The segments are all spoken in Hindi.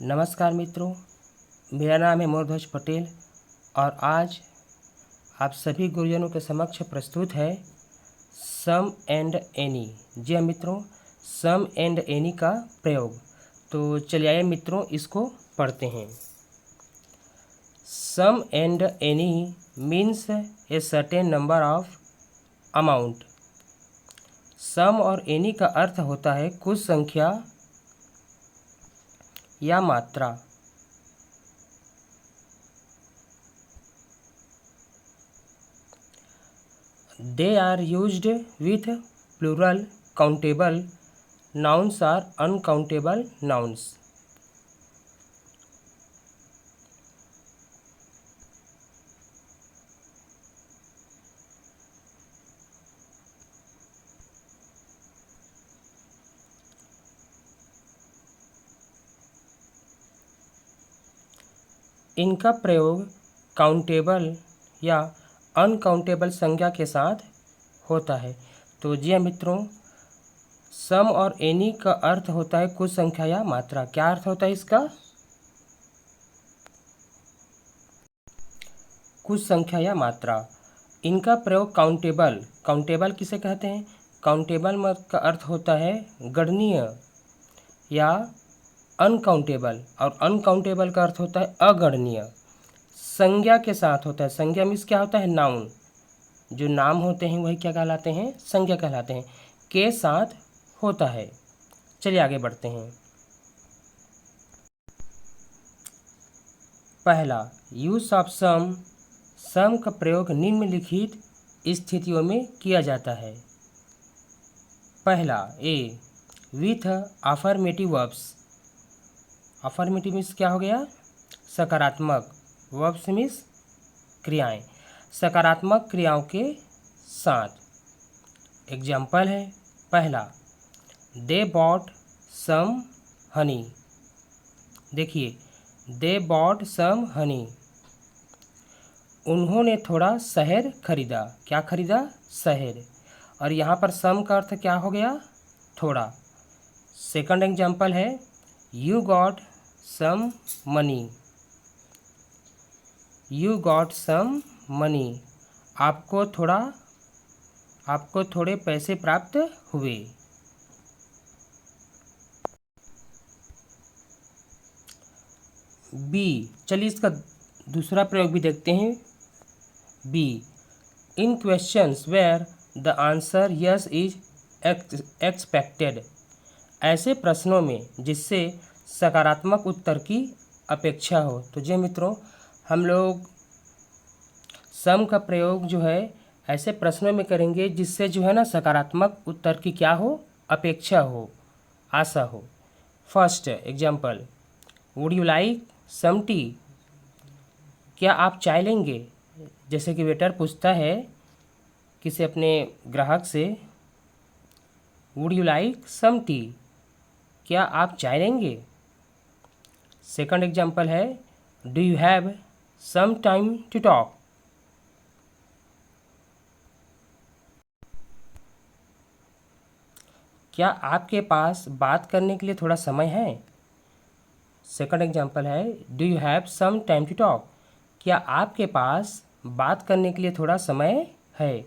नमस्कार मित्रों, मेरा नाम है मोरध्वज पटेल और आज आप सभी गुरुजनों के समक्ष प्रस्तुत है सम एंड एनी। जी हाँ मित्रों, सम एंड एनी का प्रयोग। तो चलिए आइए मित्रों इसको पढ़ते हैं। Some and any means a certain number of amount. Some और एनी का अर्थ होता है कुछ संख्या या मात्रा। They are used with plural countable nouns or uncountable nouns. इनका प्रयोग काउंटेबल या अनकाउंटेबल संख्या के साथ होता है। तो जी हाँ मित्रों, सम और एनी का अर्थ होता है कुछ संख्या या मात्रा। क्या अर्थ होता है इसका? कुछ संख्या या मात्रा। इनका प्रयोग काउंटेबल, काउंटेबल किसे कहते हैं? काउंटेबल का अर्थ होता है गणनीय या अनकाउंटेबल, और अनकाउंटेबल का अर्थ होता है अगणनीय। संज्ञा के साथ होता है। संज्ञा मीन्स क्या होता है? नाउन। जो नाम होते हैं वही क्या कहलाते हैं? संज्ञा कहलाते हैं। के साथ होता है। चलिए आगे बढ़ते हैं। पहला, यूज ऑफ सम। सम का प्रयोग निम्नलिखित स्थितियों में किया जाता है। पहला, A, with affirmative verbs. Affirmative means क्या हो गया? सकारात्मक। वर्ब्स मीन्स क्रियाएं। सकारात्मक क्रियाओं के साथ। एग्जाम्पल है, पहला, दे बॉट सम हनी। देखिए, दे बॉट सम हनी, उन्होंने थोड़ा शहद खरीदा। क्या खरीदा? शहद। और यहाँ पर सम का अर्थ क्या हो गया? थोड़ा। सेकंड एग्जाम्पल है, you got some money. You got some money, आपको थोड़े पैसे प्राप्त हुए। बी, चलिए इसका दूसरा प्रयोग भी देखते हैं। B, in questions where the answer yes is expected. ऐसे प्रश्नों में जिससे सकारात्मक उत्तर की अपेक्षा हो। तो जी मित्रों, हम लोग सम का प्रयोग जो है ऐसे प्रश्नों में करेंगे जिससे जो है ना सकारात्मक उत्तर की क्या हो? अपेक्षा हो, आशा हो। First example, would you like some tea. क्या आप चाय लेंगे? जैसे कि वेटर पूछता है किसी अपने ग्राहक से, would you like some tea, क्या आप चाय लेंगे? सेकंड एग्जाम्पल है, do you have some time to talk. क्या आपके पास बात करने के लिए थोड़ा समय है? सेकंड एग्जाम्पल है, do you have some time to talk, क्या आपके पास बात करने के लिए थोड़ा समय है?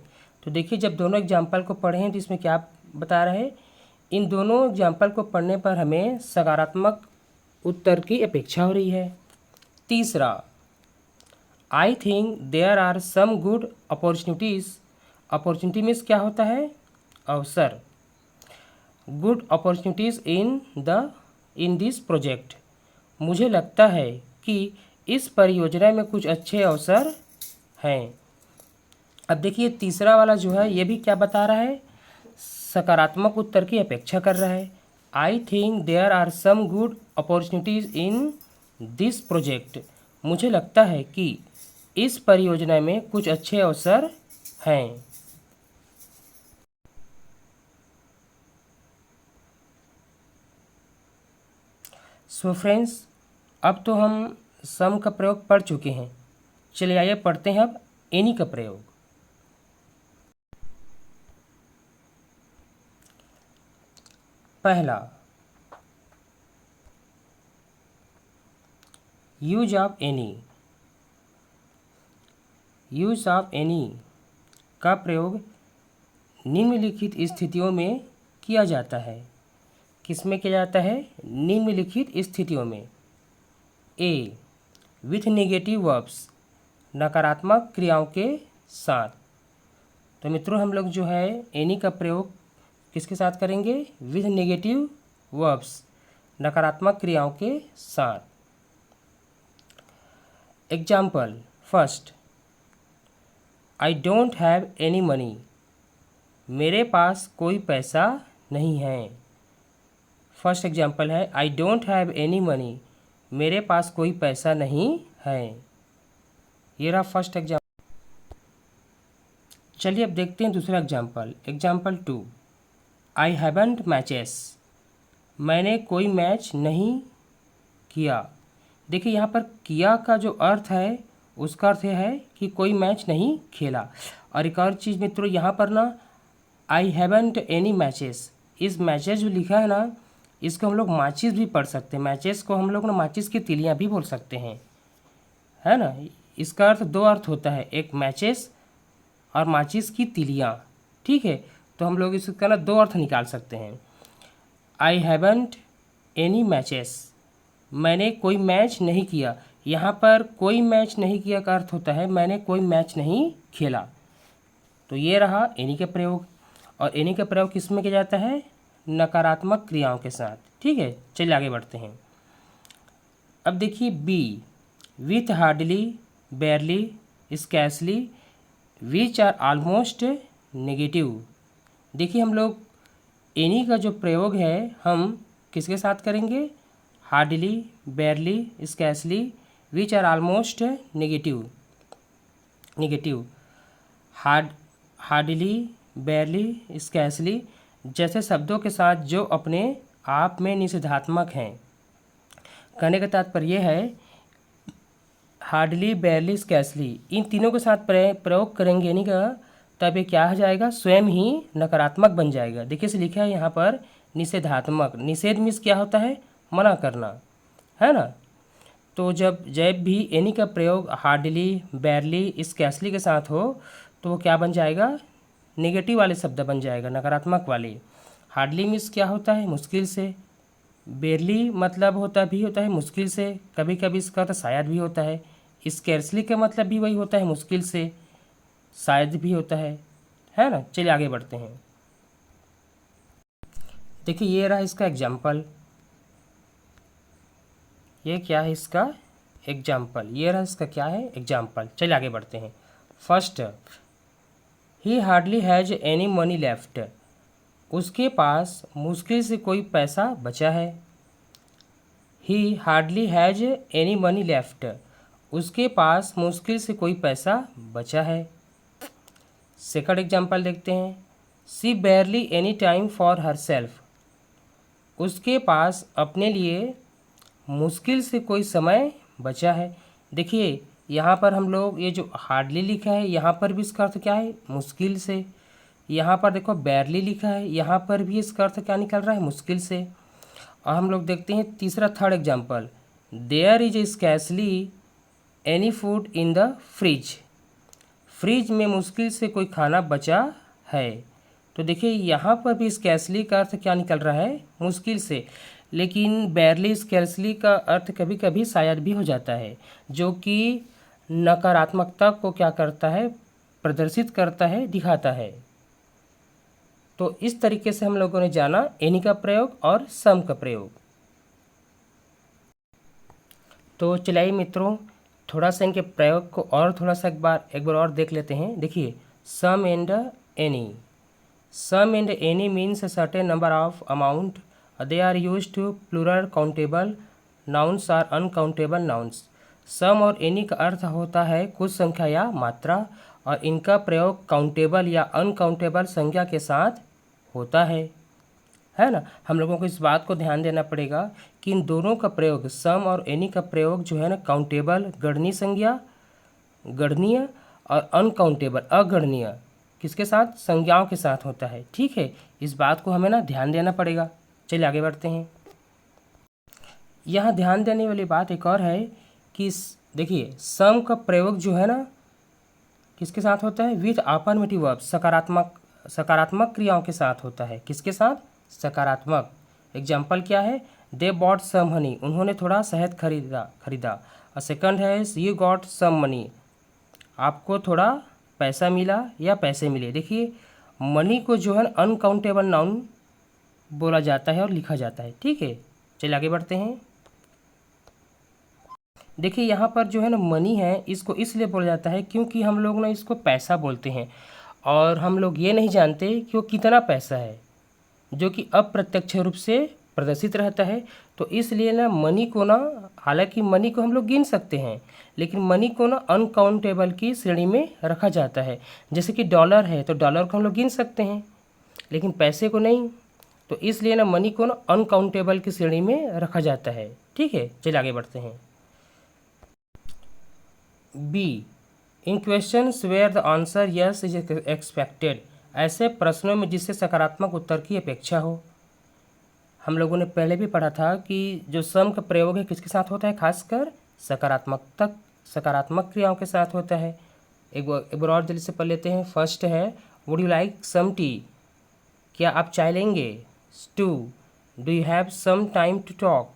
तो देखिए, जब दोनों एग्जाम्पल को पढ़े हैं तो इसमें क्या बता रहे हैं? इन दोनों एग्जाम्पल को पढ़ने पर हमें सकारात्मक उत्तर की अपेक्षा हो रही है। तीसरा, I think there are some good opportunities. Opportunity means क्या होता है? अवसर। Good opportunities in this project. मुझे लगता है कि इस परियोजना में कुछ अच्छे अवसर हैं। अब देखिए, तीसरा वाला जो है ये भी क्या बता रहा है? सकारात्मक उत्तर की अपेक्षा कर रहा है। I think there are some good opportunities in this project. मुझे लगता है कि इस परियोजना में कुछ अच्छे अवसर हैं। सो फ्रेंड्स, अब तो हम सम का प्रयोग पढ़ चुके हैं। चलिए आइए पढ़ते हैं अब एनी का प्रयोग। पहला, use of any, use of any का प्रयोग निम्नलिखित स्थितियों में किया जाता है। किसमें किया जाता है? निम्नलिखित स्थितियों में। ए, विथ नेगेटिव वर्ब्स, नकारात्मक क्रियाओं के साथ। तो मित्रों हम लोग जो है एनी का प्रयोग किसके साथ करेंगे? विथ नेगेटिव वर्ब्स, नकारात्मक क्रियाओं के साथ। Example first, I don't have any money, मेरे पास कोई पैसा नहीं है। फर्स्ट एग्जाम्पल है I don't have any money, मेरे पास कोई पैसा नहीं है। ये रहा फर्स्ट एग्जाम्पल। चलिए अब देखते हैं दूसरा example. Example 2, I haven't matches, मैंने कोई मैच नहीं किया। देखिए यहाँ पर किया का जो अर्थ है उसका अर्थ यह है कि कोई मैच नहीं खेला। और एक और चीज़ मित्रों, यहाँ पर ना आई हैवंट एनी मैचेस, इस मैचेस जो लिखा है ना इसको हम लोग माचिस भी पढ़ सकते हैं। मैचेस को हम लोग ना माचिस की तिलियाँ भी बोल सकते हैं, है ना। इसका अर्थ दो अर्थ होता है, एक मैचेस और माचिस की तिलियाँ, ठीक है। तो हम लोग इसका ना दो अर्थ निकाल सकते हैं। आई हैवंट एनी मैचेस, मैंने कोई मैच नहीं किया। यहाँ पर कोई मैच नहीं किया का अर्थ होता है मैंने कोई मैच नहीं खेला। तो ये रहा एनी का प्रयोग। और एनी का प्रयोग किस में किया जाता है? नकारात्मक क्रियाओं के साथ, ठीक है। चलिए आगे बढ़ते हैं। अब देखिए B, with hardly, barely, scarcely, which are almost negative. देखिए हम लोग एनी का जो प्रयोग है हम किसके साथ करेंगे? Hardly, barely, scarcely, which are almost negative. Negative, hardly, barely, scarcely जैसे शब्दों के साथ जो अपने आप में निषेधात्मक हैं। कहने का तात्पर्य है हार्डली, बेयरली, स्कैर्सली इन तीनों के साथ प्रयोग करेंगे यानी का, तब ये क्या हो जाएगा? स्वयं ही नकारात्मक बन जाएगा। देखिए इसे लिखा है यहाँ पर निषेधात्मक। निषेध मीन्स क्या होता है? मना करना, है ना। तो जब भी एनी का प्रयोग हार्डली, बेयरली, स्कैर्सली के साथ हो तो वो क्या बन जाएगा? नेगेटिव वाले शब्द बन जाएगा, नकारात्मक वाले। हार्डली मीन्स क्या होता है? मुश्किल से। बेयरली मतलब होता है मुश्किल से, कभी कभी इसका तो शायद भी होता है। स्कैर्सली का मतलब भी वही होता है, मुश्किल से, शायद भी होता है ना। चलिए आगे बढ़ते हैं। देखिए ये रहा इसका एग्जाम्पल। ये क्या है इसका? एग्जाम्पल। ये रहा इसका क्या है? एग्जाम्पल। चलिए आगे बढ़ते हैं। First, he hardly has any money left, उसके पास मुश्किल से कोई पैसा बचा है। ही hardly has any money left, उसके पास मुश्किल से कोई पैसा बचा है। सेकंड एग्जाम्पल देखते हैं। She barely any time for herself, उसके पास अपने लिए मुश्किल से कोई समय बचा है। देखिए यहाँ पर हम लोग ये जो हार्डली लिखा है यहाँ पर भी इसका अर्थ क्या है? मुश्किल से। यहाँ पर देखो बेयरली लिखा है, यहाँ पर भी इसका अर्थ क्या निकल रहा है? मुश्किल से। और हम लोग देखते हैं तीसरा third example. There is scarcely any food in the fridge, fridge में मुश्किल से कोई खाना बचा है। तो देखिए यहाँ पर भी स्कैर्सली का अर्थ क्या निकल रहा है? मुश्किल से। लेकिन बेयरली, स्कैर्सली का अर्थ कभी कभी शायद भी हो जाता है, जो कि नकारात्मकता को क्या करता है? प्रदर्शित करता है, दिखाता है। तो इस तरीके से हम लोगों ने जाना एनी का प्रयोग और सम का प्रयोग। तो चलिए मित्रों थोड़ा सा इनके प्रयोग को और थोड़ा सा एक बार और देख लेते हैं। देखिए some and any. Some and any means a certain number of amount, they are used to plural countable nouns और अनकाउंटेबल नाउन्स। सम और एनी का अर्थ होता है कुछ संख्या या मात्रा, और इनका प्रयोग काउंटेबल या अनकाउंटेबल संख्या के साथ होता है ना। हम लोगों को इस बात को ध्यान देना पड़ेगा कि इन दोनों का प्रयोग, सम और एनी का प्रयोग जो है ना, काउंटेबल गणनीय संज्ञा, गणनीय, और अनकाउंटेबल अगणनीय किसके साथ? संज्ञाओं के साथ होता है, ठीक है। इस बात को हमें ना ध्यान देना पड़ेगा। चलिए आगे बढ़ते हैं। यहाँ ध्यान देने वाली बात एक और है कि देखिए सम का प्रयोग जो है ना किसके साथ होता है, विथ अफर्मेटिव वर्ब, सकारात्मक क्रियाओं के साथ होता है। किसके साथ, सकारात्मक। एग्जाम्पल क्या है, दे बॉट सम हनी, उन्होंने थोड़ा शहद खरीदा। और सेकंड है यू गॉट सम मनी, आपको थोड़ा पैसा मिला या पैसे मिले। देखिए मनी को जो है अनकाउंटेबल नाउन बोला जाता है और लिखा जाता है। ठीक है, चलिए आगे बढ़ते हैं। देखिए यहाँ पर जो है ना मनी है, इसको इसलिए बोला जाता है क्योंकि हम लोग ना इसको पैसा बोलते हैं और हम लोग ये नहीं जानते कि वो कितना पैसा है, जो कि अप्रत्यक्ष रूप से प्रदर्शित रहता है। तो इसलिए ना मनी को ना, हालांकि मनी को हम लोग गिन सकते हैं, लेकिन मनी को ना अनकाउंटेबल की श्रेणी में रखा जाता है। जैसे कि डॉलर है तो डॉलर को हम लोग गिन सकते हैं, लेकिन पैसे को नहीं। तो इसलिए ना मनी को ना अनकाउंटेबल की श्रेणी में रखा जाता है। ठीक है, चलिए आगे बढ़ते हैं। B, in questions where the answer yes is expected, ऐसे प्रश्नों में जिससे सकारात्मक उत्तर की अपेक्षा हो। हम लोगों ने पहले भी पढ़ा था कि जो सम का प्रयोग है किसके साथ होता है, खासकर सकारात्मक क्रियाओं के साथ होता है। एक बार और जल्दी से पढ़ लेते हैं। फर्स्ट है would you like some tea, क्या आप चाय लेंगे। Two, do you have some time to talk,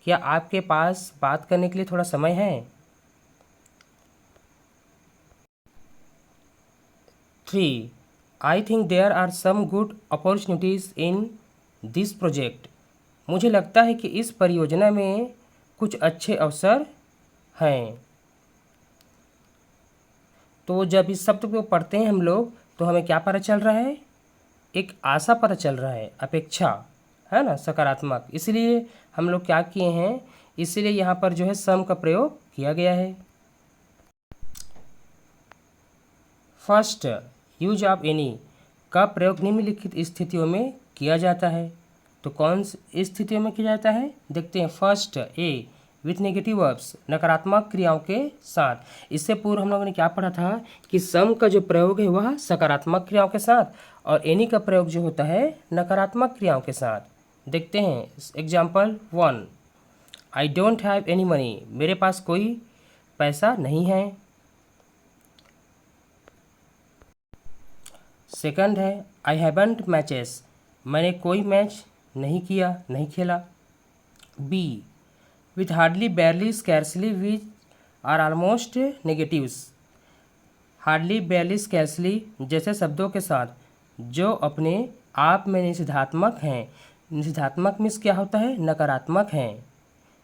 क्या आपके पास बात करने के लिए थोड़ा समय है। 3, I think there are some good opportunities in this project, मुझे लगता है कि इस परियोजना में कुछ अच्छे अवसर हैं। तो जब इस शब्द को पढ़ते हैं हम लोग तो हमें क्या पता चल रहा है, एक आशा पता चल रहा है, अपेक्षा, है ना, सकारात्मक। इसलिए हम लोग क्या किए हैं, इसलिए यहाँ पर जो है सम का प्रयोग किया गया है। फर्स्ट, यूज ऑफ एनी का प्रयोग निम्नलिखित स्थितियों में किया जाता है। तो कौन सी स्थितियों में किया जाता है, देखते हैं। First A, with negative verbs, नकारात्मक क्रियाओं के साथ। इससे पूर्व हम लोगों ने क्या पढ़ा था कि सम का जो प्रयोग है वह सकारात्मक क्रियाओं के साथ और एनी का प्रयोग जो होता है नकारात्मक क्रियाओं के साथ। देखते हैं example 1, I don't have any money, मेरे पास कोई पैसा नहीं है। सेकंड है आई हैवंट मैचेस, मैंने कोई मैच नहीं किया, नहीं खेला। B, with hardly, barely, scarcely, which are almost negatives, hardly, barely, scarcely जैसे शब्दों के साथ जो अपने आप में निषेधात्मक हैं। निषेधात्मक मीन्स क्या होता है, नकारात्मक हैं।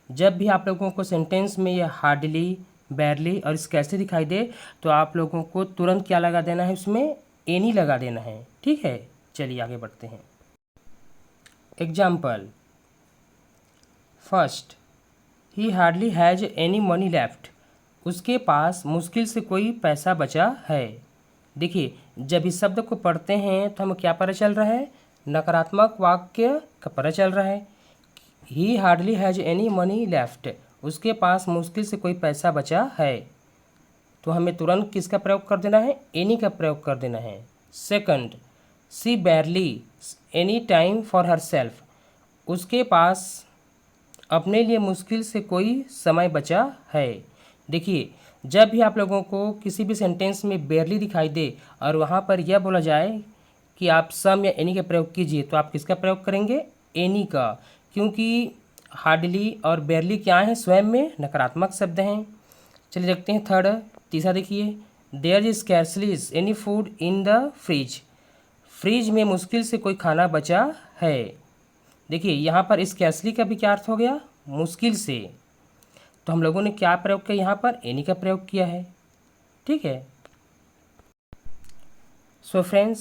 जब भी आप लोगों को सेंटेंस में ये हार्डली, बैरली और स्कैर्सली दिखाई दे तो आप लोगों को तुरंत क्या लगा देना है, उसमें एनी लगा देना है। ठीक है, चलिए आगे बढ़ते हैं। Example first, he hardly has any money left, उसके पास मुश्किल से कोई पैसा बचा है। देखिए जब इस शब्द को पढ़ते हैं तो हमें क्या पता चल रहा है, नकारात्मक वाक्य का पता चल रहा है। ही hardly has any money left, उसके पास मुश्किल से कोई पैसा बचा है। तो हमें तुरंत किसका प्रयोग कर देना है, एनी का प्रयोग कर देना है। Second, C barely any time for herself, उसके पास अपने लिए मुश्किल से कोई समय बचा है। देखिए जब भी आप लोगों को किसी भी सेंटेंस में बेरली दिखाई दे और वहाँ पर यह बोला जाए कि आप सम या एनी का प्रयोग कीजिए तो आप किसका प्रयोग करेंगे, एनी का, क्योंकि हार्डली और बेरली क्या हैं, स्वयं में नकारात्मक शब्द हैं। चलिए देखते हैं थर्ड, तीसरा देखिए, there is scarcely any food in the fridge, fridge में मुश्किल से कोई खाना बचा है। देखिए यहाँ पर स्कैर्सली का भी क्या अर्थ हो गया, मुश्किल से। तो हम लोगों ने क्या प्रयोग किया, यहाँ पर एनी का प्रयोग किया है। ठीक है, सो फ्रेंड्स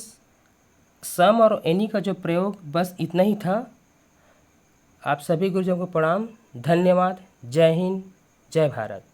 सम और एनी का जो प्रयोग बस इतना ही था। आप सभी गुरुजनों को प्रणाम, धन्यवाद, जय हिंद, जय भारत।